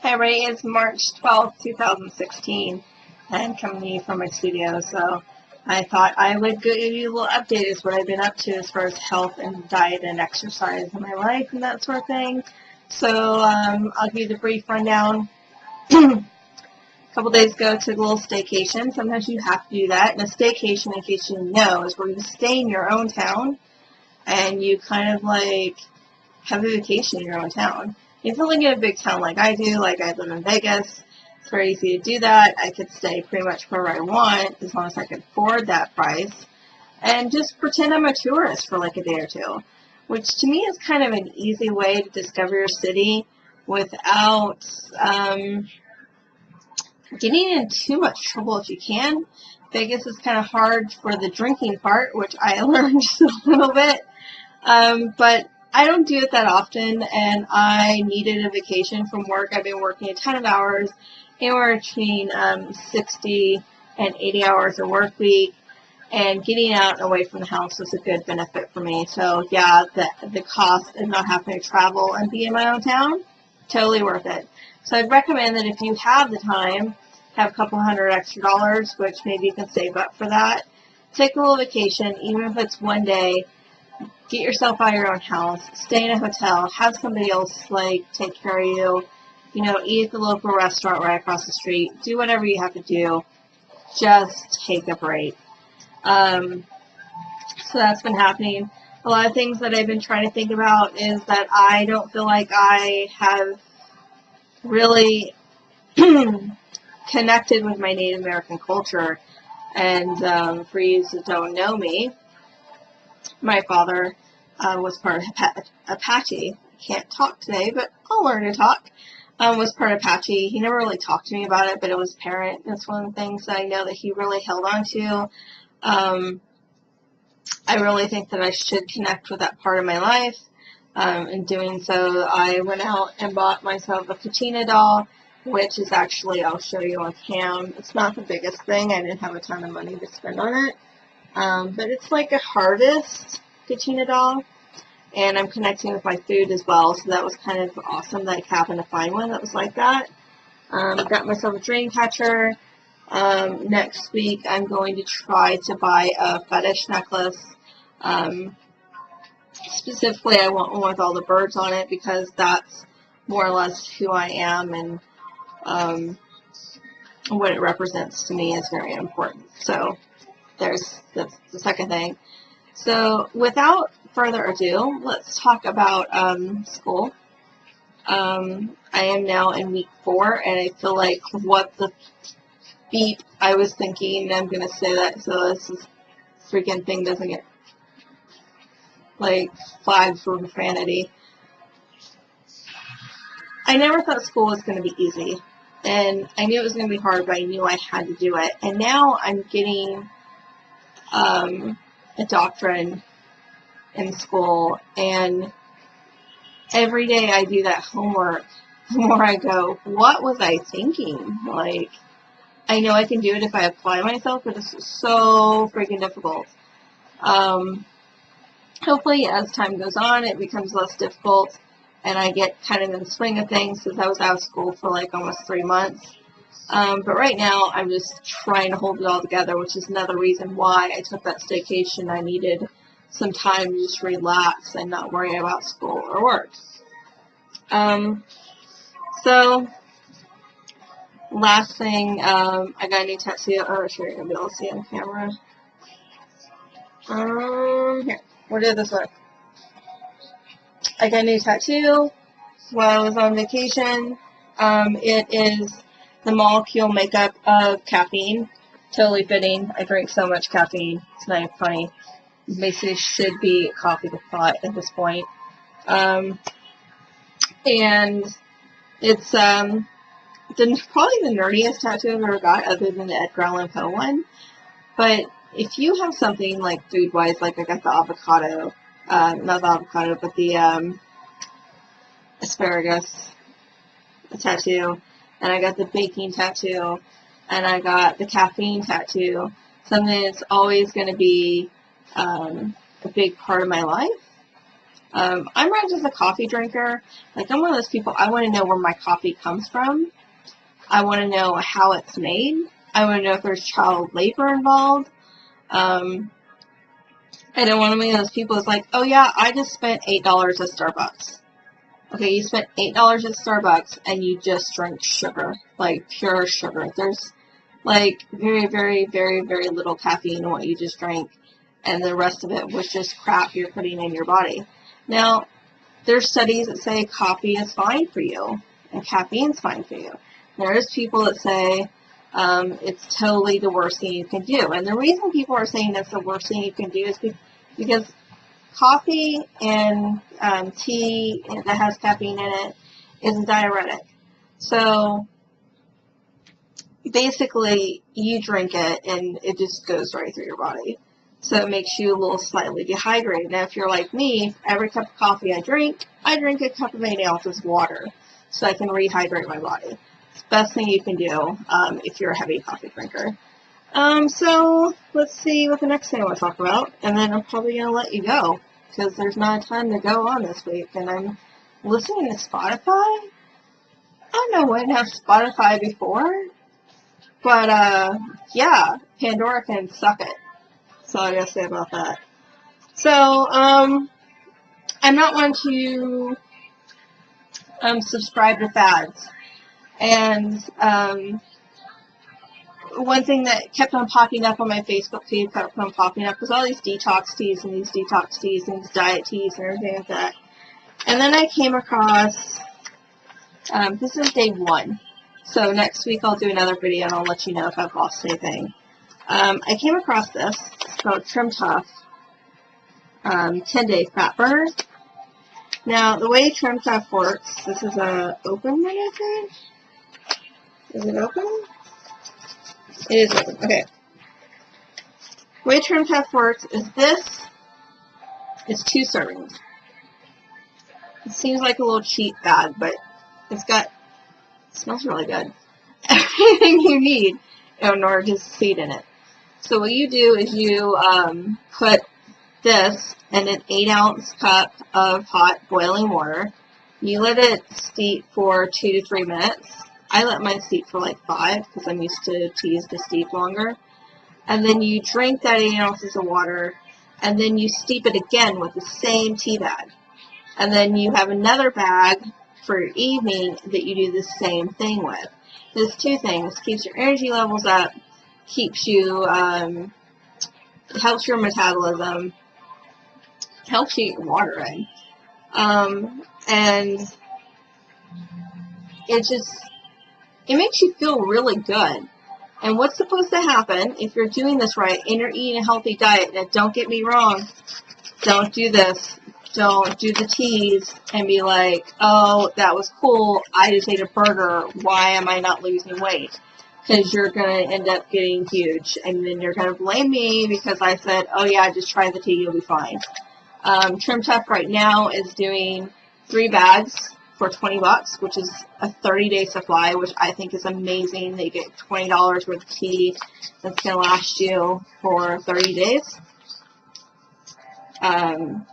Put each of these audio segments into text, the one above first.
Hi, Ray. It's March 12th, 2016, and coming to you from my studio. So I thought I would give you a little update as what I've been up to as far as health and diet and exercise in my life and that sort of thing. So I'll give you the brief rundown. A couple days ago, I took a little staycation. Sometimes you have to do that. And a staycation, in case you know, is where you stay in your own town and you kind of like have a vacation in your own town. You can live in a big town like I do, like I live in Vegas. It's very easy to do that. I could stay pretty much wherever I want as long as I could afford that price and just pretend I'm a tourist for like a day or two, which to me is kind of an easy way to discover your city without getting in too much trouble if you can. Vegas is kind of hard for the drinking part, which I learned just a little bit, but I don't do it that often, and I needed a vacation from work. I've been working a ton of hours, anywhere between 60 and 80 hours a work week, and getting out and away from the house was a good benefit for me. So yeah, the cost of not having to travel and be in my own town, totally worth it. So I'd recommend that if you have the time, have a couple $100 extra, which maybe you can save up for that, take a little vacation, even if it's one day. Get yourself out of your own house, stay in a hotel, have somebody else like take care of you, eat at the local restaurant right across the street, do whatever you have to do, just take a break. So that's been happening. A lot of things that I've been trying to think about is that I don't feel like I have really connected with my Native American culture. And for you that don't know me, my father was part of Apache. Can't talk today, but I'll learn to talk. Was part of Apache. He never really talked to me about it, but it was apparent. That's one of the things that I know that he really held on to. I really think that I should connect with that part of my life. In doing so, I went out and bought myself a Kachina doll, which is actually, I'll show you on cam. It's not the biggest thing. I didn't have a ton of money to spend on it. But it's like a harvest Kachina doll, and I'm connecting with my food as well, so that was kind of awesome that I happened to find one that was like that. Got myself a dream catcher. Next week I'm going to try to buy a fetish necklace. Specifically, I want one with all the birds on it because that's more or less who I am, and what it represents to me is very important. So that's the second thing. So without further ado, let's talk about school. I am now in week 4, and I feel like what the beep I was thinking, and I'm going to say that so this freaking thing doesn't get like flagged for profanity. I never thought school was going to be easy, and I knew it was going to be hard, but I knew I had to do it. And now I'm getting a doctorate in school, and every day I do that homework, the more I go, what was I thinking? Like, I know I can do it if I apply myself, but it's so freaking difficult. Hopefully as time goes on it becomes less difficult and I get kind of in the swing of things, since I was out of school for like almost 3 months. But right now, I'm just trying to hold it all together, which is another reason why I took that staycation. I needed some time to just relax and not worry about school or work. So, last thing, I got a new tattoo. Oh, I'm sure you're going to be able to see it on camera. Here. Where did this look? I got a new tattoo while I was on vacation. It is the molecule makeup of caffeine. Totally fitting. I drink so much caffeine. It's not even funny. Basically should be coffee with pot at this point. And it's probably the nerdiest tattoo I've ever got, other than the Edgar Allan Poe one. But if you have something like food-wise, like I got the avocado, not the avocado, but the asparagus tattoo, and I got the baking tattoo, and I got the caffeine tattoo, something that's always going to be a big part of my life. I'm not just a coffee drinker. Like, I'm one of those people, I want to know where my coffee comes from. I want to know how it's made. I want to know if there's child labor involved. I don't want to be one of those people that's like, oh yeah, I just spent $8 at Starbucks. Okay, you spent $8 at Starbucks and you just drank sugar, like pure sugar. There's like very, very, very, very little caffeine in what you just drank, and the rest of it was just crap you're putting in your body. Now, there's studies that say coffee is fine for you and caffeine's fine for you. There's people that say it's totally the worst thing you can do. And the reason people are saying that's the worst thing you can do is because coffee and tea that has caffeine in it is a diuretic. So basically, you drink it and it just goes right through your body. So it makes you a little slightly dehydrated. Now, if you're like me, every cup of coffee I drink a cup of 8 ounces water so I can rehydrate my body. It's the best thing you can do if you're a heavy coffee drinker. So let's see what the next thing I want to talk about, and then I'm probably going to let you go because there's not a time to go on this week, and I'm listening to Spotify. I don't know, I didn't have Spotify before, but yeah, Pandora can suck it. That's all I gotta say about that. So, I'm not one to subscribe to fads, and one thing that kept on popping up on my Facebook feed, kept on popping up, was all these detox teas and these detox teas and these diet teas and everything like that. And then I came across, this is day 1. So next week I'll do another video and I'll let you know if I've lost anything. I came across this. It's called Trim Tough 10-Day Fat Burner. Now, the way Trim Tough works, this is a open one, I think. Is it open? It is open. Okay. The way Trim Tough works is this is 2 servings. It seems like a little cheap bag, but it smells really good. Everything you need in order to succeed in it. So what you do is you put this in an 8-ounce cup of hot boiling water. You let it steep for 2 to 3 minutes. I let mine steep for like 5 because I'm used to teas to steep longer. And then you drink that 8 ounces of water, and then you steep it again with the same tea bag. And then you have another bag for your evening that you do the same thing with. There's 2 things. Keeps your energy levels up, keeps you, helps your metabolism, helps you get your water in. And it makes you feel really good. And what's supposed to happen if you're doing this right and you're eating a healthy diet? Now, don't get me wrong. Don't do this. Don't do the teas and be like, oh, that was cool. I just ate a burger. Why am I not losing weight? Because you're going to end up getting huge. And then you're going to blame me because I said, oh, yeah, just try the tea. You'll be fine. Trim Tough right now is doing 3 bags for $20, which is a 30-day supply, which I think is amazing. They get $20 worth of tea that's going to last you for 30 days. And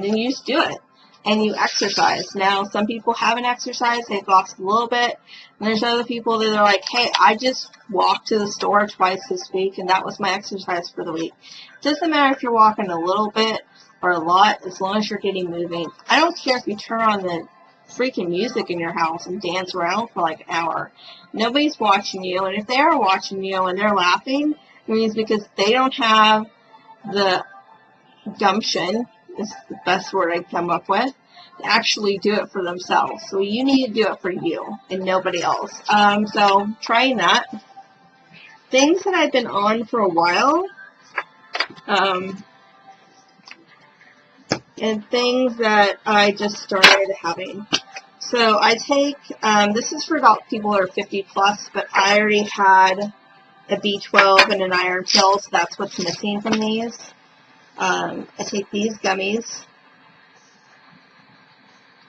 then you just do it. And you exercise. Now, some people haven't exercised. They've lost a little bit. And there's other people that are like, hey, I just walked to the store twice this week, and that was my exercise for the week. It doesn't matter if you're walking a little bit or a lot, as long as you're getting moving. I don't care if you turn on the freaking music in your house and dance around for like an hour. Nobody's watching you. And if they are watching you and they're laughing, it means because they don't have the gumption, is the best word I can come up with, to actually do it for themselves. So you need to do it for you and nobody else. So trying that. Things that I've been on for a while, and things that I just started having. So I take, this is for adult people that are 50 plus, but I already had a B12 and an iron pill, so that's what's missing from these. I take these gummies.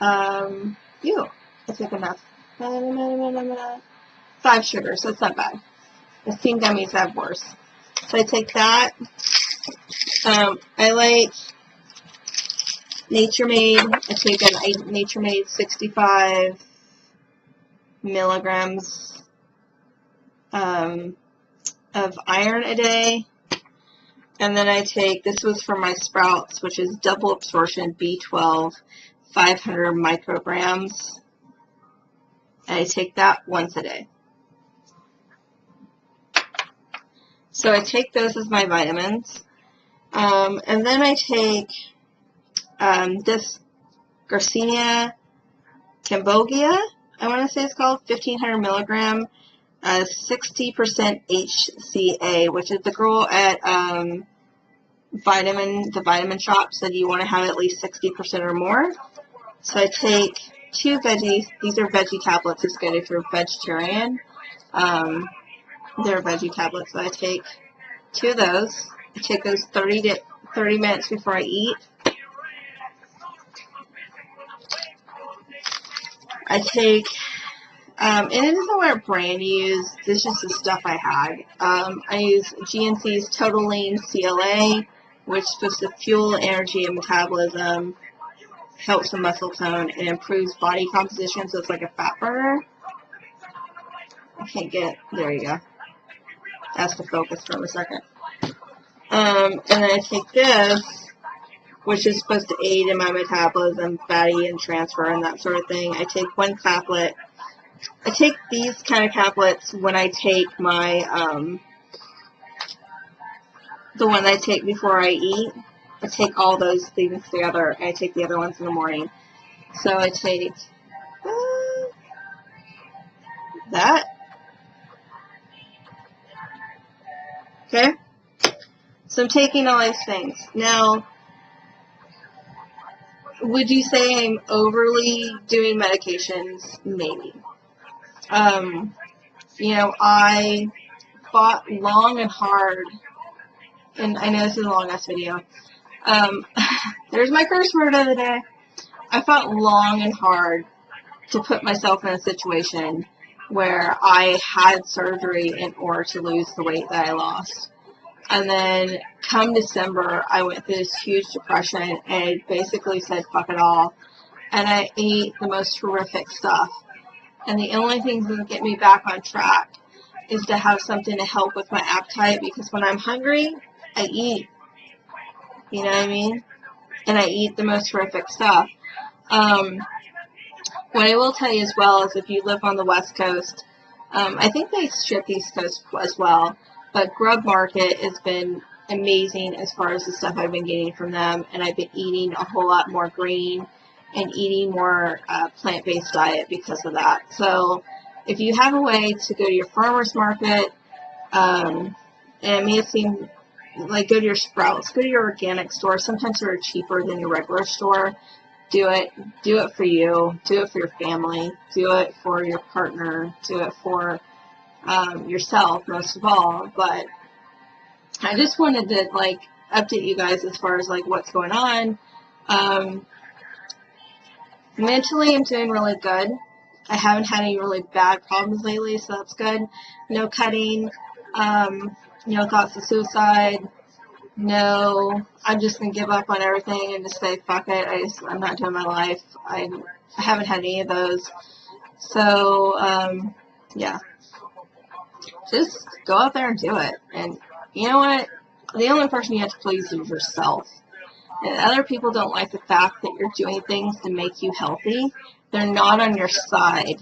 I take enough. 5 sugars, so it's not bad. I've seen gummies have worse. So I take that. I like Nature Made. I take a Nature Made 65 milligrams of iron a day. And then I take, this was for my sprouts, which is double absorption B12, 500 micrograms. And I take that once a day. So I take those as my vitamins. And then I take this Garcinia cambogia, I want to say it's called, 1500 milligram, 60% HCA, which is the girl at the vitamin shop said you want to have at least 60% or more. So I take 2 veggies. These are veggie tablets. It's good if you're vegetarian. They're veggie tablets. So I take 2 of those. I take those 30 minutes before I eat. I take, and it doesn't what brand you use. This is just the stuff I had. I use GNC's Total Lean CLA, which is supposed to fuel energy and metabolism, helps with muscle tone, and improves body composition, so it's like a fat burner. I can't get, there you go. That's the focus for a second. And then I take this, which is supposed to aid in my metabolism, fatty and transfer and that sort of thing. I take 1 caplet. I take these kind of caplets when I take my, the one I take before I eat. I take all those things together, and I take the other ones in the morning. So I take that. Okay? So I'm taking all these things. Now, would you say I'm overly doing medications? Maybe. You know, I fought long and hard, and I know this is a long-ass video. There's my curse word of the day. I fought long and hard to put myself in a situation where I had surgery in order to lose the weight that I lost. And then come December, I went through this huge depression and I basically said, fuck it all. And I ate the most horrific stuff. And the only thing that can get me back on track is to have something to help with my appetite, because when I'm hungry, I eat. You know what I mean? And I eat the most horrific stuff. What I will tell you as well is if you live on the West Coast, I think they ship East Coast as well, but Grub Market has been amazing as far as the stuff I've been getting from them, and I've been eating a whole lot more green and eating more plant-based diet because of that. So if you have a way to go to your farmer's market, and it may seem like go to your Sprouts, go to your organic store. Sometimes they're cheaper than your regular store. Do it. Do it for you. Do it for your family. Do it for your partner. Do it for yourself, most of all. But I just wanted to, like, update you guys as far as, like, what's going on. Mentally, I'm doing really good. I haven't had any really bad problems lately, so that's good. No cutting. No thoughts of suicide. No, I'm just going to give up on everything and just say, fuck it, I'm not doing my life. I haven't had any of those. So, yeah. Just go out there and do it. And you know what? The only person you have to please is yourself. And other people don't like the fact that you're doing things to make you healthy. They're not on your side.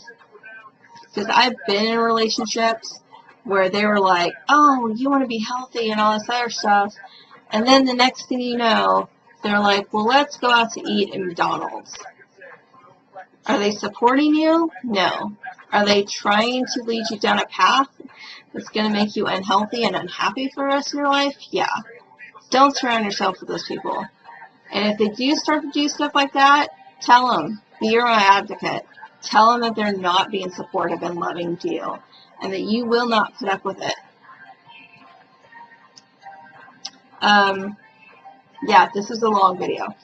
Because I've been in relationships where they were like, oh, you want to be healthy and all this other stuff. And then the next thing you know, they're like, well, let's go out to eat at McDonald's. Are they supporting you? No. Are they trying to lead you down a path that's going to make you unhealthy and unhappy for the rest of your life? Yeah. Don't surround yourself with those people. And if they do start to do stuff like that, tell them. Be your own advocate. Tell them that they're not being supportive and loving to you, and that you will not put up with it. Yeah, this is a long video.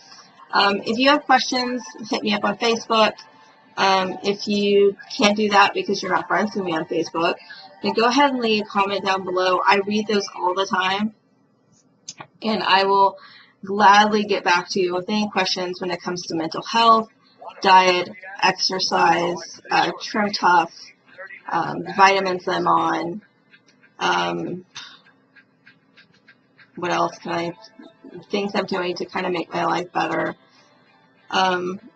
If you have questions, hit me up on Facebook. If you can't do that because you're not friends with me on Facebook, then go ahead and leave a comment down below. I read those all the time, and I will gladly get back to you with any questions when it comes to mental health, diet, exercise, Trim Tough, vitamins I'm on. What else can I, things I'm doing to kind of make my life better.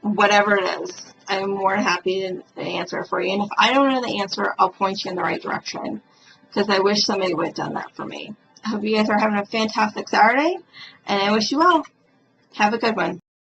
Whatever it is, I'm more than happy to answer it for you. And if I don't know the answer, I'll point you in the right direction, because I wish somebody would have done that for me. I hope you guys are having a fantastic Saturday, and I wish you well. Have a good one.